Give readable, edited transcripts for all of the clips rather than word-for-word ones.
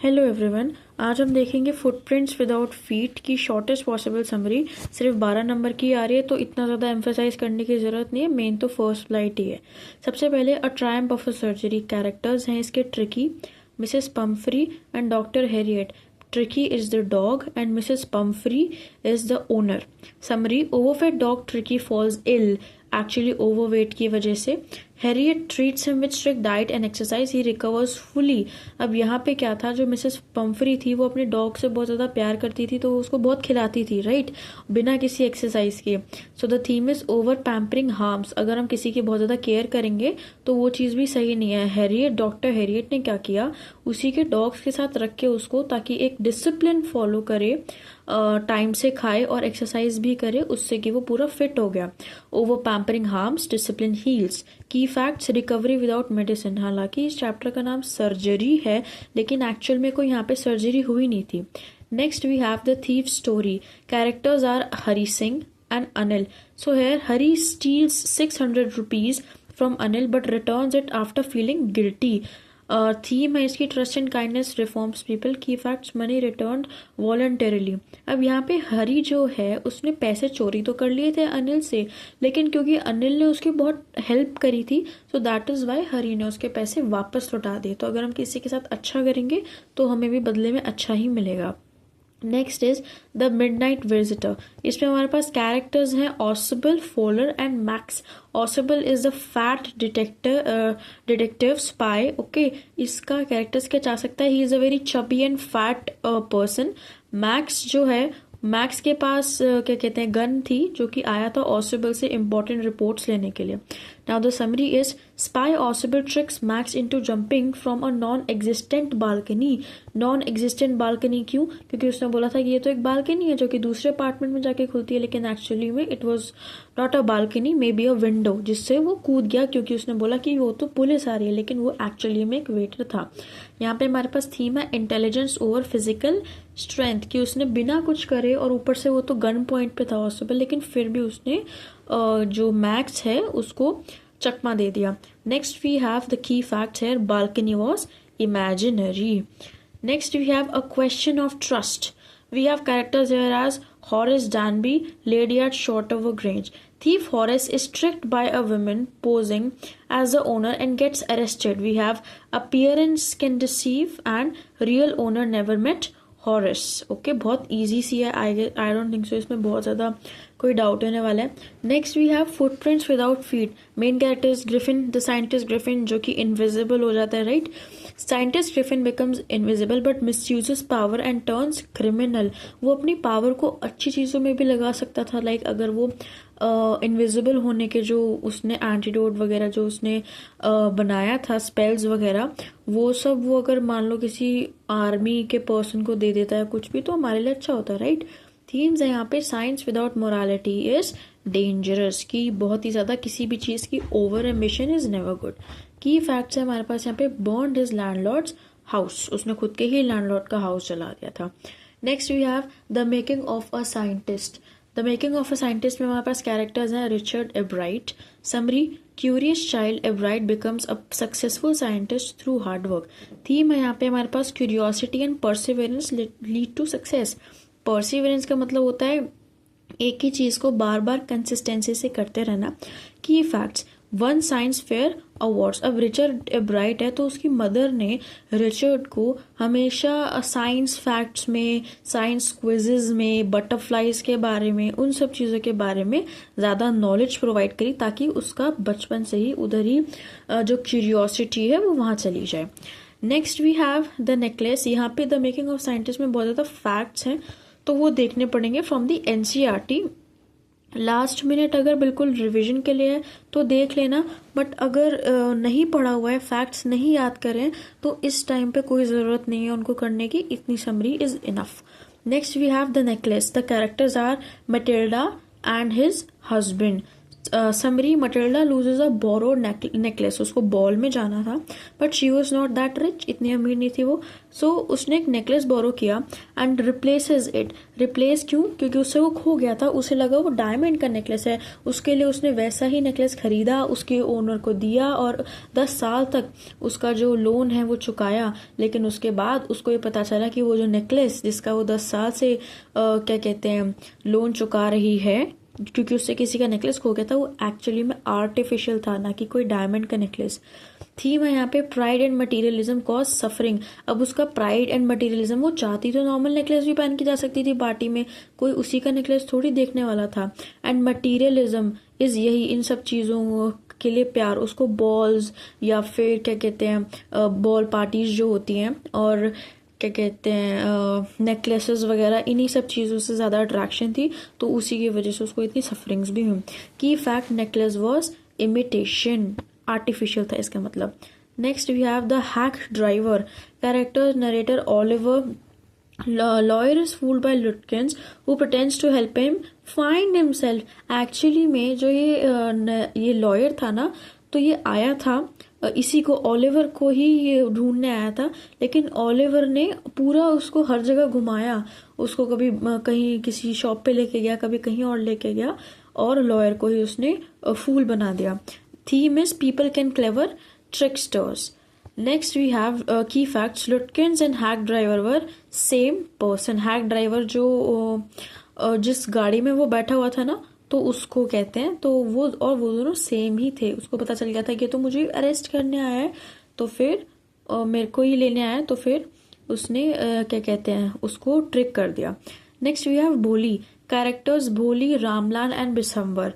Hello everyone. आज हम देखेंगे फुटप्रिंट्स विदाउट फीट की शॉर्टेस्ट पॉसिबल समरी। सिर्फ 12 नंबर की आ रही है तो इतना ज़्यादा एम्फेसाइज करने की ज़रूरत नहीं है, मेन तो फर्स्ट फ्लाइट ही है। सबसे पहले a triumph of a surgery. Characters हैं इसके Tricki, Mrs Pumphrey and doctor Harriet. Tricky is the dog and Mrs. Pumphrey is the owner. Summary: overfed dog Tricky falls ill, actually overweight की वजह से. Harriet treats him with strict diet and exercise. He recovers fully. अब यहाँ पे क्या था, जो Mrs Pomfrey थी वो अपने डॉग से बहुत ज़्यादा प्यार करती थी तो वो उसको बहुत खिलाती थी, राइट, बिना किसी एक्सरसाइज के. So the theme is over pampering harms. अगर हम किसी की बहुत ज़्यादा केयर करेंगे तो वो चीज़ भी सही नहीं है. हैरियट, डॉक्टर हैरियट ने क्या किया, उसी के डॉग्स के साथ रख के उसको, ताकि एक डिसिप्लिन फॉलो करे, टाइम से खाए और एक्सरसाइज भी करे, उससे कि वो पूरा फिट हो गया. Over pampering harms, discipline heels. की फैक्ट्स: रिकवरी विदाउट मेडिसिन. हालांकि इस चैप्टर का नाम सर्जरी है लेकिन एक्चुअल में कोई यहाँ पे सर्जरी हुई नहीं थी. Next we have the thief story. Characters are Hari Singh and Anil. So here Hari steals 600 rupees from Anil but returns it after feeling guilty. Theme है इसकी trust and kindness reforms people. की फैक्ट्स: मनी रिटर्न वॉलंटरली. अब यहाँ पे हरी जो है उसने पैसे चोरी तो कर लिए थे अनिल से, लेकिन क्योंकि अनिल ने उसकी बहुत हेल्प करी थी सो दैट इज वाई हरी ने उसके पैसे वापस लौटा दिए. तो अगर हम किसी के साथ अच्छा करेंगे तो हमें भी बदले में अच्छा ही मिलेगा. Next is the midnight visitor. इसमें हमारे पास कैरेक्टर्स हैं Ausable, Fowler and Max. Ausable is the fat detective spy. Okay, इसका कैरेक्टर्स क्या चाह सकता है, he is a very chubby and fat person. Max जो है, मैक्स के पास क्या कहते हैं, गन थी जो कि आया था ऑसिबल से इंपॉर्टेंट रिपोर्ट्स लेने के लिए. Now the summary is: spy ऑसिबल tricks max into jumping from a non existent balcony. Non existent balcony क्यों, क्योंकि उसने बोला था कि ये तो एक बालकनी है जो कि दूसरे अपार्टमेंट में जाके खुलती है, लेकिन एक्चुअली में it was not a balcony, may be a window, जिससे वो कूद गया क्योंकि उसने बोला कि वो तो पुलिस आ रही है, लेकिन वो एक्चुअली में एक वेटर था. यहाँ पे हमारे पास थीम है इंटेलिजेंस ओवर फिजिकल स्ट्रेंथ, कि उसने बिना कुछ करे, और ऊपर से वो तो गन पॉइंट पे था ऑसिबल, लेकिन फिर भी उसने जो मैक्स है उसको चकमा दे दिया. Next we have the key facts here. Balcony was imaginary. Next we have a question of trust. We have characters here as Horace Danby, lady at Shortover Grange. Thief Horace is tricked by a woman posing as the owner and gets arrested. We have appearance can deceive and real owner never met Horace. Okay, बहुत easy सी है. I don't think so इसमें बहुत ज़्यादा कोई doubt होने वाला है. Next we have footprints without feet. Main character is Griffin, the scientist Griffin, जो कि इनविजिबल हो जाता है, right. Scientist Griffin becomes invisible but misuses power and turns criminal. वो अपनी पावर को अच्छी चीज़ों में भी लगा सकता था, लाइक अगर वो इनविजिबल होने के जो उसने एंटीडोट वगैरह जो उसने बनाया था, स्पेल्स वगैरह, वो सब वो अगर मान लो किसी आर्मी के पर्सन को दे देता है कुछ भी, तो हमारे लिए अच्छा होता है, राइट. थीम्स है यहाँ पे: science without morality is dangerous, की बहुत ही ज्यादा किसी भी चीज की over ambition is never good. की फैक्ट्स है हमारे पास यहाँ पे: बर्न्ड हिज लैंडलॉर्ड्स हाउस, उसने खुद के ही लैंडलॉर्ड का हाउस जला दिया था. Next we have the making of a scientist. The making of a scientist में हमारे पास कैरेक्टर्स हैं Richard Ebright. Summary: curious child Ebright becomes a successful scientist through hard work. Theme है यहाँ पे हमारे पास curiosity and perseverance lead to success. Perseverance का मतलब होता है एक ही चीज को बार बार कंसिस्टेंसी से करते रहना. की facts: one science fair awards. अब रिचर्ड एब्राइट है तो उसकी मदर ने रिचर्ड को हमेशा साइंस फैक्ट्स में, साइंस क्विजेज में, बटरफ्लाइज के बारे में, उन सब चीज़ों के बारे में ज़्यादा नॉलेज प्रोवाइड करी, ताकि उसका बचपन से ही उधर ही जो क्यूरियोसिटी है वो वहाँ चली जाए. Next we have the necklace. यहाँ पे द मेकिंग ऑफ साइंटिस्ट में बहुत ज़्यादा फैक्ट्स हैं तो वो देखने पड़ेंगे from the NCERT. Last minute अगर बिल्कुल रिवीजन के लिए है तो देख लेना, बट अगर नहीं पढ़ा हुआ है, फैक्ट्स नहीं याद करें, तो इस टाइम पे कोई ज़रूरत नहीं है उनको करने की, इतनी summary is enough. Next we have the necklace. The characters are Matilda and his husband. Summary Matilda loses a borrowed necklace, उसको बॉल में जाना था but she was not that rich, इतनी अमीर नहीं थी वो. सो उसने एक नेकलेस बोरो किया एंड रिप्लेसेस इट. रिप्लेस क्यों? क्योंकि उससे वो खो गया था, उसे लगा वो डायमंड का नेकलेस है. उसके लिए उसने वैसा ही नेकलेस खरीदा, उसके ओनर को दिया और 10 साल तक उसका जो लोन है वो चुकाया. लेकिन उसके बाद उसको ये पता चला कि वो जो नेकलेस जिसका वो 10 साल से क्या कहते हैं लोन चुका रही है, क्योंकि उससे किसी का नेकलेस खो गया था, वो एक्चुअली में आर्टिफिशियल था, ना कि कोई डायमंड का नेकलेस. थीम है यहाँ पे pride and materialism cause suffering. अब उसका प्राइड एंड मटेरियलिज्म, वो चाहती तो नॉर्मल नेकलेस भी पहन के जा सकती थी पार्टी में, कोई उसी का नेकलेस थोड़ी देखने वाला था. एंड मटेरियलिज्म इज यही, इन सब चीज़ों के लिए प्यार, उसको बॉल्स या फिर क्या कहते हैं बॉल पार्टीज जो होती हैं और क्या कहते हैं नेकलेसेस वगैरह, इन्हीं सब चीज़ों से ज़्यादा अट्रैक्शन थी, तो उसी की वजह से उसको इतनी सफरिंग्स भी हुई. Key fact necklace was imitation, artificial था इसका मतलब. Next we have the hack driver. Character narrator Oliver. Lawyer is fooled by Lutkins who pretends to help him find himself. Actually में जो ये लॉयर था ना, तो ये आया था इसी को, ओलिवर को ही ये ढूंढने आया था. लेकिन ओलिवर ने पूरा उसको हर जगह घुमाया, उसको कभी कहीं किसी शॉप पे लेके गया, कभी कहीं और लेके गया, और लॉयर को ही उसने फूल बना दिया. Theme is people can clever tricksters. Next we have key facts. Lutkins and hack driver were same person. Hack driver जो जिस गाड़ी में वो बैठा हुआ था ना, तो उसको कहते हैं, तो वो दोनों सेम ही थे. उसको पता चल गया था कि तो मुझे अरेस्ट करने आया है, तो फिर मेरे को ही लेने आया है, तो फिर उसने क्या कहते हैं उसको ट्रिक कर दिया. नेक्स्ट वी हैव भोली. कैरेक्टर्स भोली, रामलाल एंड बिसम्बर.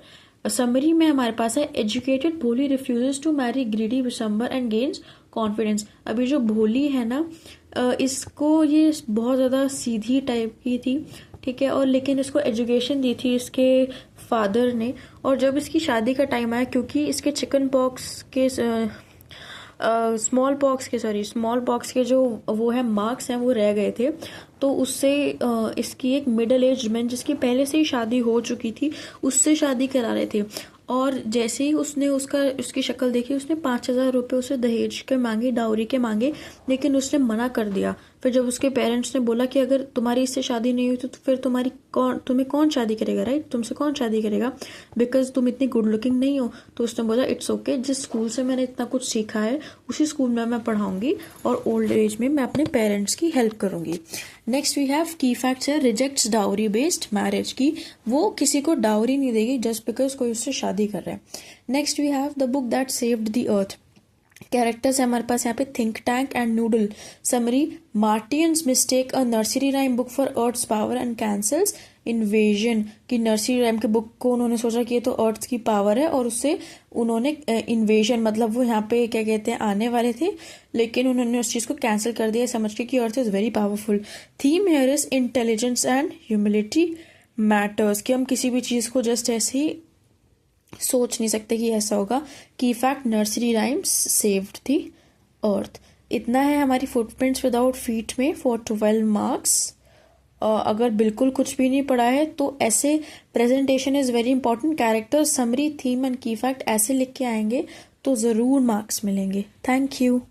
समरी में हमारे पास है educated Bholi refuses to marry greedy Bishamber and gains confidence. अभी जो भोली है ना, इसको ये बहुत ज़्यादा सीधी टाइप की थी, ठीक है, और लेकिन इसको एजुकेशन दी थी इसके फादर ने. और जब इसकी शादी का टाइम आया, क्योंकि इसके चिकन पॉक्स के स्मॉल पॉक्स के जो वो है मार्क्स हैं वो रह गए थे, तो उससे इसकी एक मिडिल एज मैन जिसकी पहले से ही शादी हो चुकी थी, उससे शादी करा रहे थे. और जैसे ही उसने उसकी शक्ल देखी, उसने 5,000 रुपये उसे दहेज के मांगे, डाउरी के मांगे, लेकिन उसने मना कर दिया. फिर जब उसके पेरेंट्स ने बोला कि अगर तुम्हारी इससे शादी नहीं हुई तो फिर तुम्हें कौन शादी करेगा, राइट, तुमसे कौन शादी करेगा, बिकॉज तुम इतनी गुड लुकिंग नहीं हो. तो उसने बोला इट्स ओके, जिस स्कूल से मैंने इतना कुछ सीखा है उसी स्कूल में मैं पढ़ाऊंगी और ओल्ड एज में मैं अपने पेरेंट्स की हेल्प करूंगी. Next we have key facts है रिजेक्ट्स डाउरी बेस्ड मैरिज की. वो किसी को डाउरी नहीं देगी जस्ट बिकॉज कोई उससे शादी कर रहा है. Next we have the book that saved the earth. Characters है हमारे पास यहाँ पे Think Tank and Noodle. Summary, Martians mistake a nursery rhyme book for earth's power and cancels invasion. की नर्सरी राइम के बुक को उन्होंने सोचा कि ये तो अर्थ की पावर है, और उससे उन्होंने इन्वेजन, मतलब वो यहाँ पे क्या कहते हैं आने वाले थे, लेकिन उन्होंने उस चीज़ को कैंसिल कर दिया समझ के कि earth is very powerful. Theme here is intelligence and humility matters. कि हम किसी भी चीज़ को जस्ट ऐसे ही सोच नहीं सकते कि ऐसा होगा. की फैक्ट नर्सरी राइम्स सेव्ड थी अर्थ. इतना है हमारी फुटप्रिंट्स विदाउट फीट में फॉर 12 मार्क्स. अगर बिल्कुल कुछ भी नहीं पढ़ा है तो ऐसे presentation is very important. Character, summary, theme and की फैक्ट ऐसे लिख के आएंगे तो ज़रूर मार्क्स मिलेंगे. Thank you.